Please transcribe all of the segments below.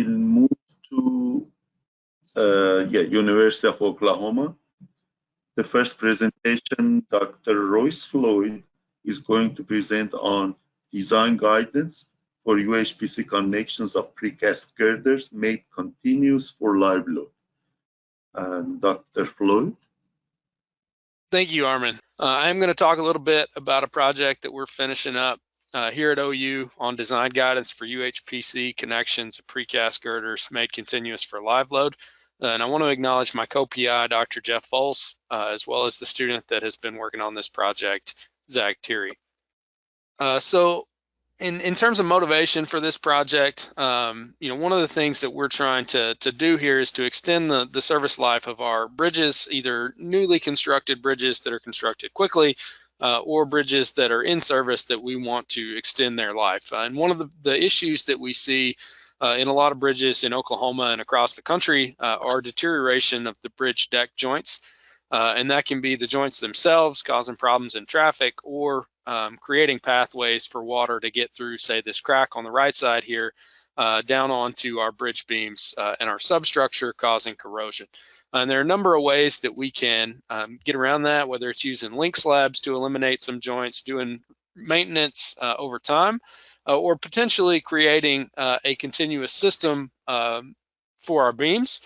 will move to University of Oklahoma. The first presentation, Dr. Royce Floyd is going to present on design guidance for UHPC connections of precast girders made continuous for live load. Dr. Floyd. Thank you, Armin. I'm going to talk a little bit about a project that we're finishing up here at OU on design guidance for UHPC connections of precast girders made continuous for live load. And I want to acknowledge my co-PI, Dr. Jeff Foles, as well as the student that has been working on this project, Zach Thierry. So in terms of motivation for this project, one of the things that we're trying to do here is to extend the service life of our bridges, either newly constructed bridges that are constructed quickly or bridges that are in service that we want to extend their life. And one of the issues that we see in a lot of bridges in Oklahoma and across the country are deterioration of the bridge deck joints. And that can be the joints themselves causing problems in traffic or creating pathways for water to get through, say, this crack on the right side here, down onto our bridge beams and our substructure, causing corrosion. And there are a number of ways that we can get around that, whether it's using link slabs to eliminate some joints, doing maintenance over time, or potentially creating a continuous system for our beams,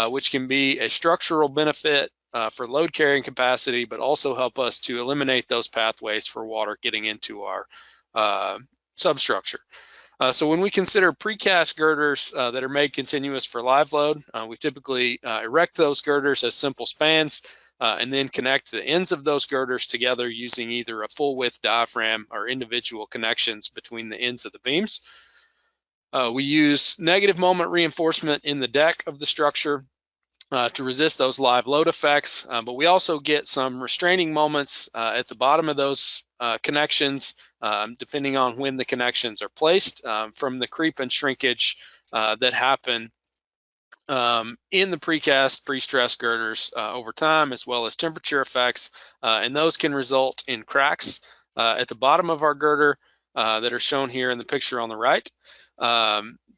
which can be a structural benefit for load carrying capacity, but also help us to eliminate those pathways for water getting into our substructure. So when we consider precast girders that are made continuous for live load, we typically erect those girders as simple spans and then connect the ends of those girders together using either a full width diaphragm or individual connections between the ends of the beams. We use negative moment reinforcement in the deck of the structure to resist those live load effects, but we also get some restraining moments at the bottom of those connections, depending on when the connections are placed, from the creep and shrinkage that happen in the precast pre-stressed girders over time, as well as temperature effects, and those can result in cracks at the bottom of our girder that are shown here in the picture on the right.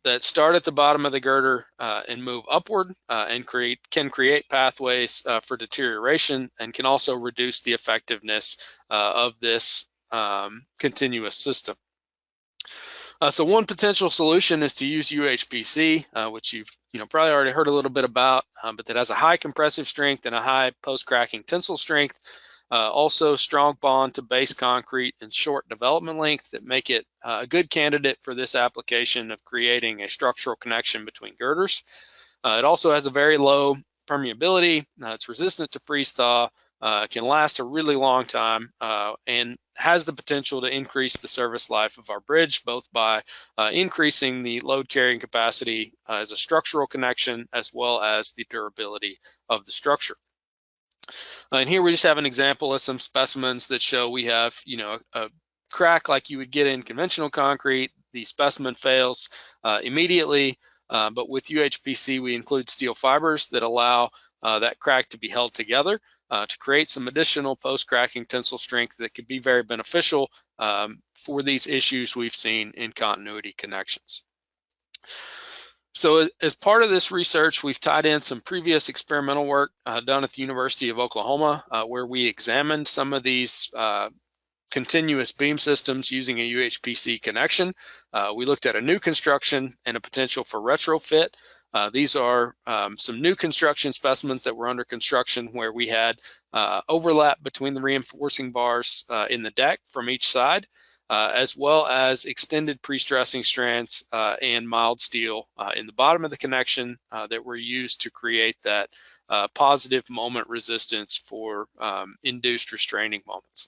That start at the bottom of the girder and move upward and can create pathways for deterioration, and can also reduce the effectiveness of this continuous system. So one potential solution is to use UHPC, which you've probably already heard a little bit about, but that has a high compressive strength and a high post-cracking tensile strength. Also strong bond to base concrete and short development length that make it a good candidate for this application of creating a structural connection between girders. It also has a very low permeability. It's resistant to freeze thaw, can last a really long time, and has the potential to increase the service life of our bridge, both by increasing the load carrying capacity as a structural connection, as well as the durability of the structure. And here we just have an example of some specimens that show we have, a crack like you would get in conventional concrete. The specimen fails immediately, but with UHPC, we include steel fibers that allow that crack to be held together to create some additional post-cracking tensile strength that could be very beneficial for these issues we've seen in continuity connections. So as part of this research, we've tied in some previous experimental work done at the University of Oklahoma, where we examined some of these continuous beam systems using a UHPC connection. We looked at a new construction and a potential for retrofit. These are some new construction specimens that were under construction where we had overlap between the reinforcing bars in the deck from each side, as well as extended pre-stressing strands and mild steel in the bottom of the connection that were used to create that positive moment resistance for induced restraining moments.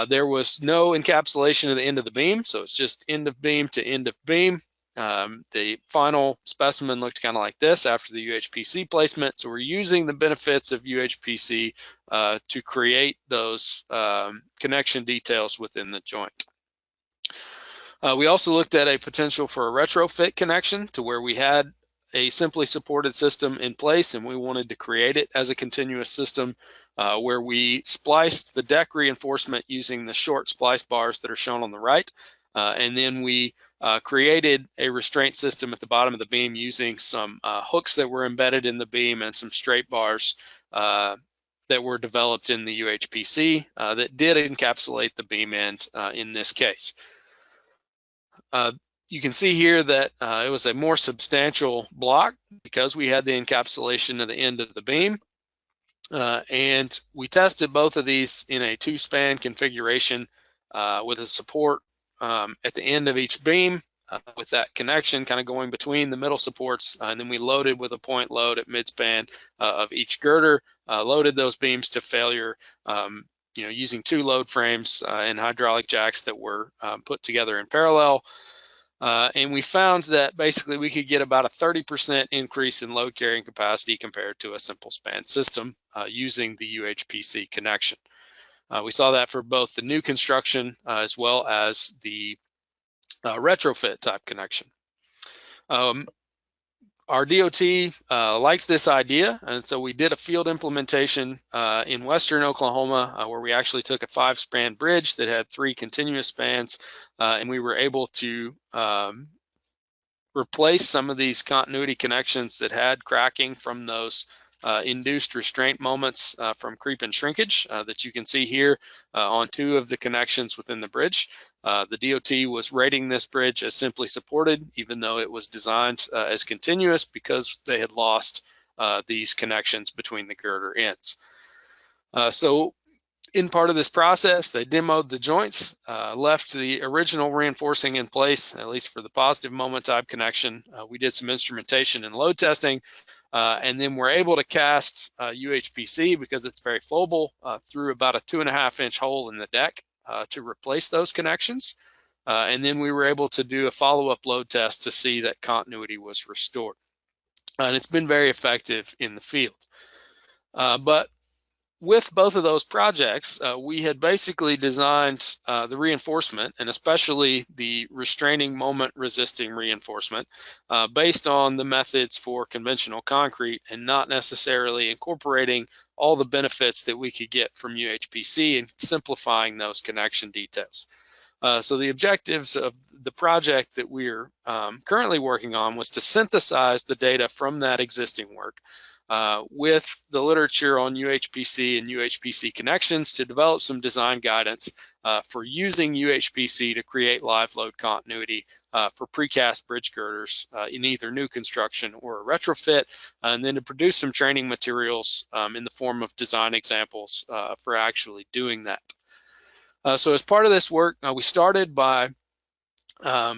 There was no encapsulation at the end of the beam, so it's just end of beam to end of beam. The final specimen looked kind of like this after the UHPC placement. So we're using the benefits of UHPC to create those connection details within the joint. We also looked at a potential for a retrofit connection to where we had a simply supported system in place and we wanted to create it as a continuous system where we spliced the deck reinforcement using the short splice bars that are shown on the right. And then we created a restraint system at the bottom of the beam using some hooks that were embedded in the beam and some straight bars that were developed in the UHPC that did encapsulate the beam end in this case. You can see here that it was a more substantial block because we had the encapsulation of the end of the beam. And we tested both of these in a 2-span configuration with a support at the end of each beam with that connection kind of going between the middle supports. And then we loaded with a point load at mid-span of each girder, loaded those beams to failure using 2 load frames and hydraulic jacks that were put together in parallel. And we found that basically we could get about a 30% increase in load carrying capacity compared to a simple span system using the UHPC connection. We saw that for both the new construction as well as the retrofit type connection. Our DOT liked this idea, and so we did a field implementation in western Oklahoma where we actually took a 5-span bridge that had 3 continuous spans, and we were able to replace some of these continuity connections that had cracking from those induced restraint moments from creep and shrinkage that you can see here on 2 of the connections within the bridge. The DOT was rating this bridge as simply supported, even though it was designed as continuous because they had lost these connections between the girder ends. So in part of this process, they demoed the joints, left the original reinforcing in place, at least for the positive moment type connection. We did some instrumentation and load testing, and then we're able to cast UHPC because it's very flowable through about a 2.5-inch hole in the deck to replace those connections. And then we were able to do a follow-up load test to see that continuity was restored. And it's been very effective in the field. But with both of those projects, we had basically designed the reinforcement, and especially the restraining moment resisting reinforcement, based on the methods for conventional concrete and not necessarily incorporating all the benefits that we could get from UHPC and simplifying those connection details. So the objectives of the project that we're currently working on was to synthesize the data from that existing work with the literature on UHPC and UHPC connections to develop some design guidance for using UHPC to create live load continuity for precast bridge girders in either new construction or a retrofit, and then to produce some training materials in the form of design examples for actually doing that. So as part of this work, we started by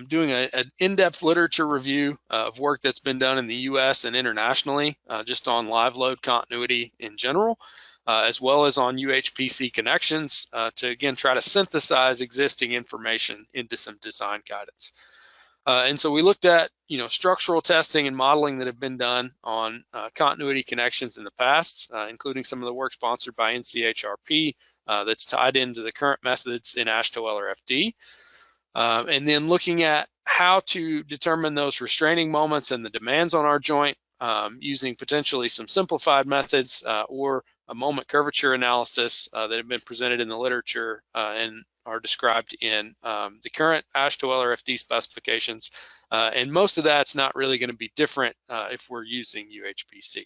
doing an in-depth literature review of work that's been done in the US and internationally, just on live load continuity in general, as well as on UHPC connections to, again, try to synthesize existing information into some design guidance. And so we looked at, structural testing and modeling that have been done on continuity connections in the past, including some of the work sponsored by NCHRP that's tied into the current methods in AASHTO LRFD. And then looking at how to determine those restraining moments and the demands on our joint using potentially some simplified methods or a moment curvature analysis that have been presented in the literature and are described in the current AASHTO LRFD specifications. And most of that's not really going to be different if we're using UHPC.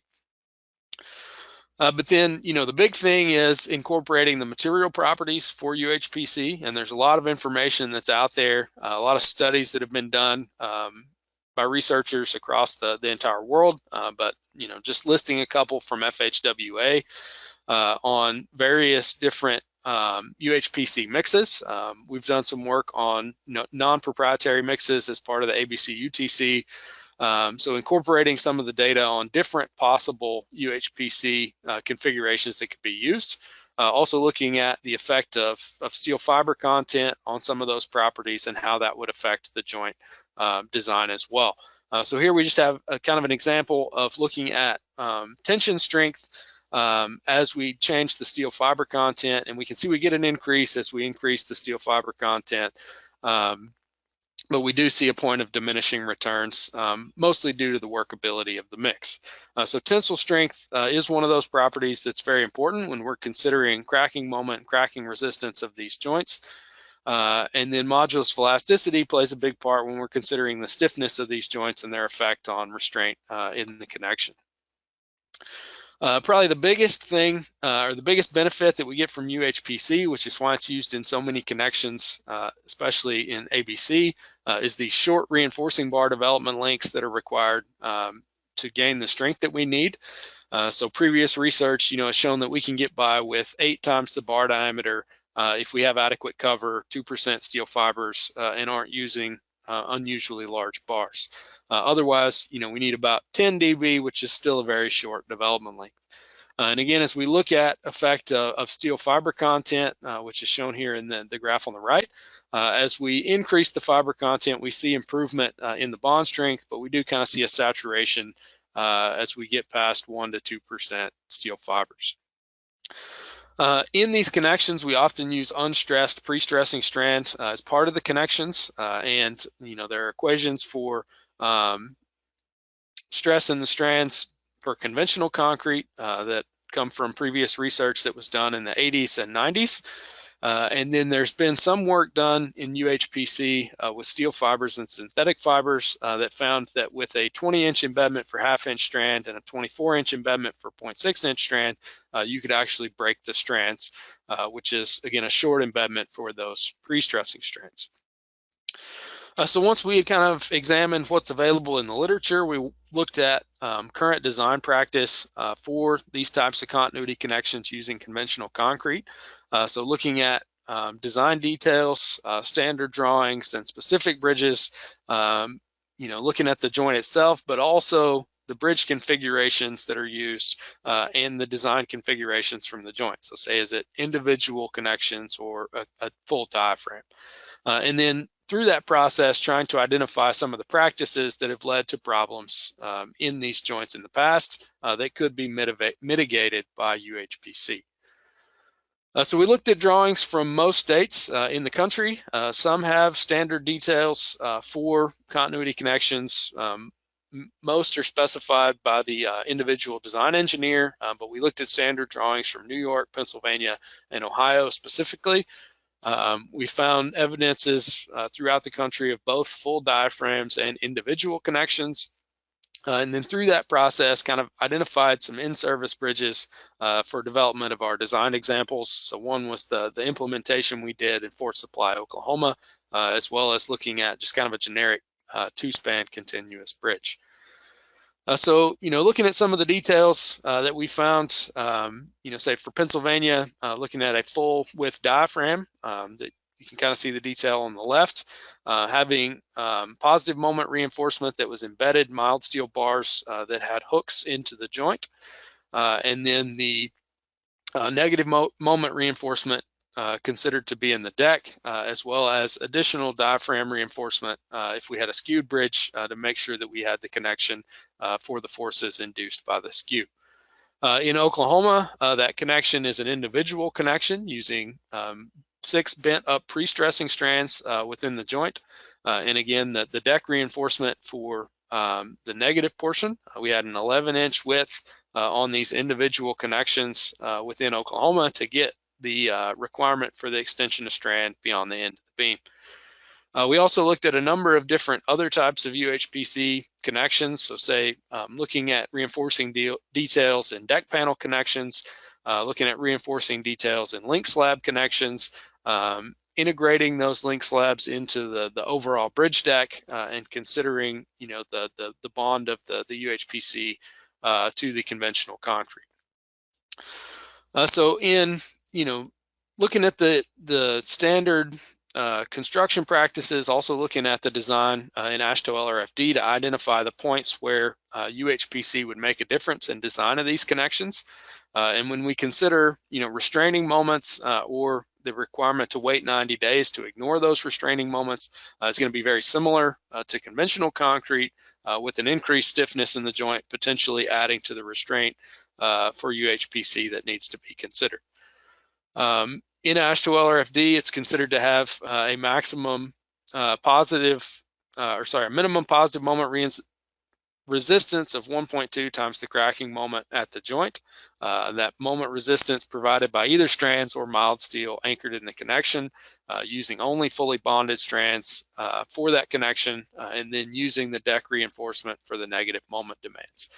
But then, the big thing is incorporating the material properties for UHPC, and there's a lot of information that's out there, a lot of studies that have been done by researchers across the entire world, but, just listing a couple from FHWA on various different UHPC mixes. We've done some work on non-proprietary mixes as part of the ABC UTC. So incorporating some of the data on different possible UHPC configurations that could be used. Also looking at the effect of steel fiber content on some of those properties and how that would affect the joint design as well. So here we just have a kind of an example of looking at tension strength as we change the steel fiber content, and we can see we get an increase as we increase the steel fiber content. But we do see a point of diminishing returns, mostly due to the workability of the mix. So tensile strength is one of those properties that's very important when we're considering cracking moment and cracking resistance of these joints. And then modulus of elasticity plays a big part when we're considering the stiffness of these joints and their effect on restraint in the connection. Probably the biggest thing or the biggest benefit that we get from UHPC, which is why it's used in so many connections, especially in ABC, is the short reinforcing bar development lengths that are required to gain the strength that we need. So previous research, has shown that we can get by with 8 times the bar diameter if we have adequate cover, 2% steel fibers, and aren't using unusually large bars. Otherwise, we need about 10 dB, which is still a very short development length. And again, as we look at effect of steel fiber content, which is shown here in the graph on the right, as we increase the fiber content, we see improvement in the bond strength, but we do kind of see a saturation as we get past 1 to 2% steel fibers. In these connections, we often use unstressed pre-stressing strand as part of the connections, and there are equations for stress in the strands for conventional concrete that come from previous research that was done in the 80s and 90s. And then there's been some work done in UHPC with steel fibers and synthetic fibers that found that with a 20-inch embedment for half-inch strand and a 24-inch embedment for 0.6-inch strand, you could actually break the strands, which is, again, a short embedment for those pre-stressing strands. So once we had kind of examined what's available in the literature, we looked at current design practice for these types of continuity connections using conventional concrete. So looking at design details, standard drawings, and specific bridges, looking at the joint itself, but also the bridge configurations that are used and the design configurations from the joint. So say, is it individual connections or a full diaphragm? And then through that process, trying to identify some of the practices that have led to problems in these joints in the past that could be mitigated by UHPC. So we looked at drawings from most states in the country. Some have standard details for continuity connections. Most are specified by the individual design engineer, but we looked at standard drawings from New York, Pennsylvania, and Ohio specifically. We found evidences throughout the country of both full diaphragms and individual connections. And then through that process, kind of identified some in-service bridges for development of our design examples. So one was the implementation we did in Fort Supply, Oklahoma, as well as looking at just kind of a generic 2-span continuous bridge. So, looking at some of the details that we found, say for Pennsylvania, looking at a full width diaphragm, that you can kind of see the detail on the left, having positive moment reinforcement that was embedded mild steel bars that had hooks into the joint, and then the negative moment reinforcement considered to be in the deck, as well as additional diaphragm reinforcement if we had a skewed bridge to make sure that we had the connection for the forces induced by the skew. In Oklahoma, that connection is an individual connection using 6 bent up pre-stressing strands within the joint. And again, the deck reinforcement for the negative portion, we had an 11-inch width on these individual connections within Oklahoma to get the requirement for the extension of strand beyond the end of the beam. We also looked at a number of different other types of UHPC connections. So say looking at reinforcing details in deck panel connections, looking at reinforcing details in link slab connections, integrating those link slabs into the overall bridge deck, and considering the bond of the UHPC to the conventional concrete. So in looking at the standard construction practices, also looking at the design in AASHTO LRFD to identify the points where UHPC would make a difference in design of these connections. And when we consider restraining moments or the requirement to wait 90 days to ignore those restraining moments, it's going to be very similar to conventional concrete with an increased stiffness in the joint, potentially adding to the restraint for UHPC that needs to be considered. In AASHTO LRFD, it's considered to have a maximum minimum positive moment resistance of 1.2 times the cracking moment at the joint. That moment resistance provided by either strands or mild steel anchored in the connection, using only fully bonded strands for that connection, and then using the deck reinforcement for the negative moment demands.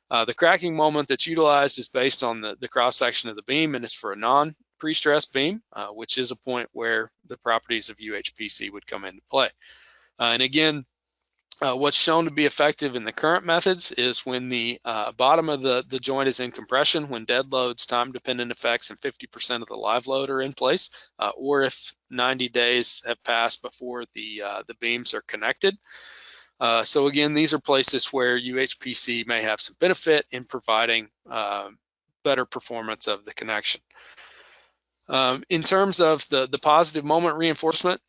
The cracking moment that's utilized is based on the cross-section of the beam and is for a non-pre-stressed beam, which is a point where the properties of UHPC would come into play. And again, what's shown to be effective in the current methods is when the bottom of the joint is in compression, when dead loads, time-dependent effects, and 50% of the live load are in place, or if 90 days have passed before the beams are connected. So again, these are places where UHPC may have some benefit in providing better performance of the connection. In terms of the positive moment reinforcement,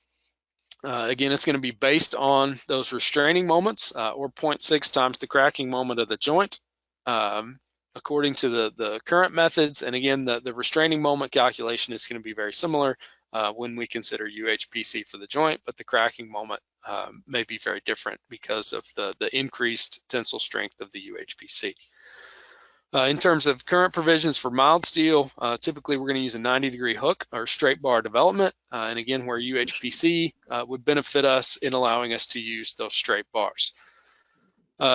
again, it's going to be based on those restraining moments, or 0.6 times the cracking moment of the joint, according to the current methods. And again, the restraining moment calculation is going to be very similar when we consider UHPC for the joint, but the cracking moment may be very different because of the increased tensile strength of the UHPC. In terms of current provisions for mild steel, typically we're going to use a 90-degree hook or straight bar development, and again, where UHPC would benefit us in allowing us to use those straight bars.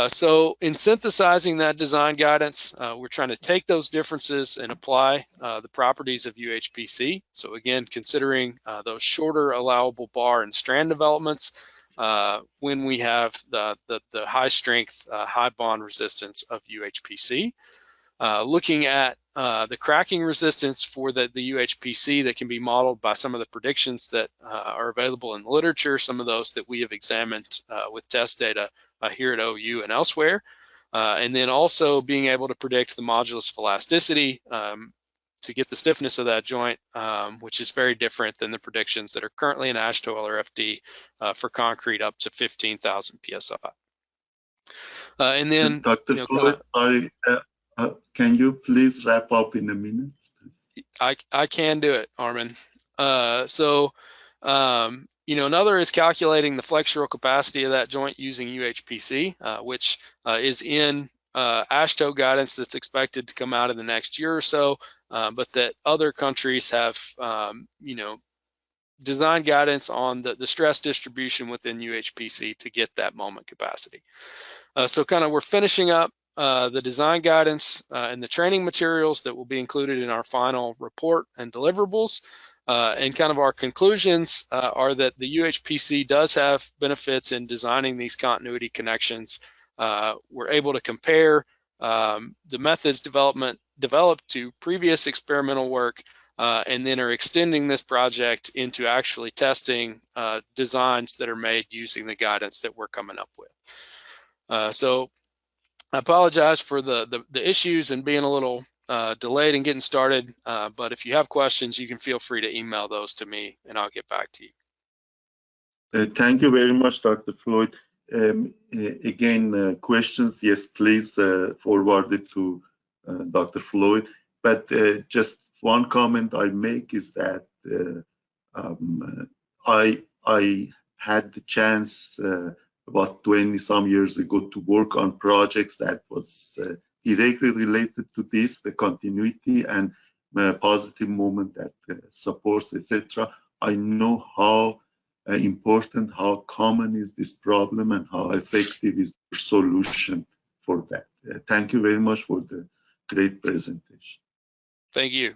So in synthesizing that design guidance, we're trying to take those differences and apply the properties of UHPC. So again, considering those shorter allowable bar and strand developments when we have the high strength, high bond resistance of UHPC. Looking at the cracking resistance for the UHPC that can be modeled by some of the predictions that are available in the literature, some of those that we have examined with test data here at OU and elsewhere, and then also being able to predict the modulus of elasticity to get the stiffness of that joint, which is very different than the predictions that are currently in AASHTO LRFD for concrete up to 15,000 PSI. And then, Dr. Floyd, sorry, can you please wrap up in a minute? I can do it, Armin. Another is calculating the flexural capacity of that joint using UHPC, which is in AASHTO guidance that's expected to come out in the next year or so, but that other countries have, design guidance on the stress distribution within UHPC to get that moment capacity. So kind of we're finishing up the design guidance and the training materials that will be included in our final report and deliverables. And kind of our conclusions are that the UHPC does have benefits in designing these continuity connections. We're able to compare the methods developed to previous experimental work, and then are extending this project into actually testing designs that are made using the guidance that we're coming up with. So I apologize for the issues and being a little delayed in getting started, but if you have questions, you can feel free to email those to me and I'll get back to you. Thank you very much, Dr. Floyd. Again, questions, yes, please forward it to Dr. Floyd. But just one comment I make is that I had the chance about 20 some years ago to work on projects that was directly related to this, the continuity and positive moment that supports, etc. I know how important, how common is this problem and how effective is the solution for that. Thank you very much for the great presentation. Thank you.